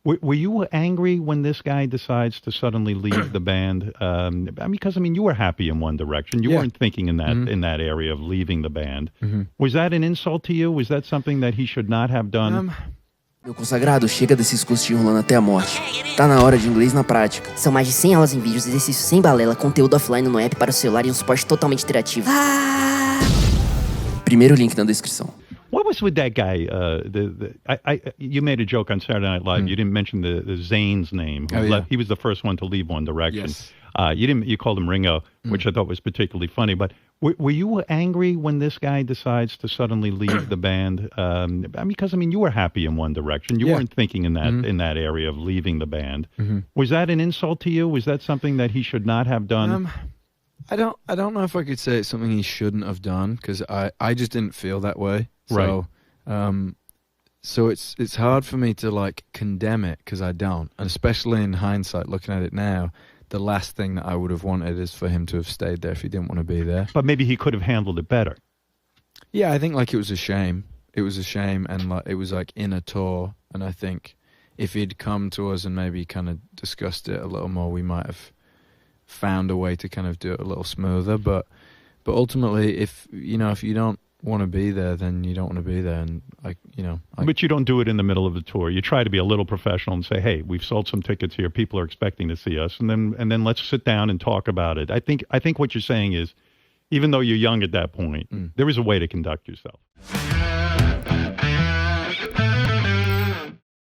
Were you angry when this guy decides to suddenly leave the band? Because you were happy in One Direction. You weren't thinking in that area of leaving the band. Was that an insult to you? Was that something that he should not have done? Meu consagrado, chega desse discurso te enrolando até a morte. Tá na hora de inglês na prática. São mais de 100 aulas em vídeos, exercícios sem balela, conteúdo offline no app para o celular e um suporte totalmente interativo. Primeiro link na descrição. What was with that guy? You made a joke on Saturday Night Live. You didn't mention the Zayn's name. He was the first one to leave One Direction. Yes. You called him Ringo, which I thought was particularly funny. But were you angry when this guy decides to suddenly leave the band? Because you were happy in One Direction. You weren't thinking in that area of leaving the band. Was that an insult to you? Was that something that he should not have done? I don't know if I could say it's something he shouldn't have done, because I just didn't feel that way. So, so it's hard for me to like condemn it, because I don't, and especially in hindsight, looking at it now, the last thing that I would have wanted is for him to have stayed there if he didn't want to be there. But maybe he could have handled it better. Yeah, I think like it was a shame. It was a shame, and like it was like in a tour, and I think if he'd come to us and maybe kind of discussed it a little more, we might have found a way to kind of do it a little smoother. But ultimately, if you don't want to be there, then you don't want to be there, and But you don't do it in the middle of the tour. You try to be a little professional and say, "Hey, we've sold some tickets here. People are expecting to see us," and then let's sit down and talk about it. I think what you're saying is, even though you're young at that point, there is a way to conduct yourself.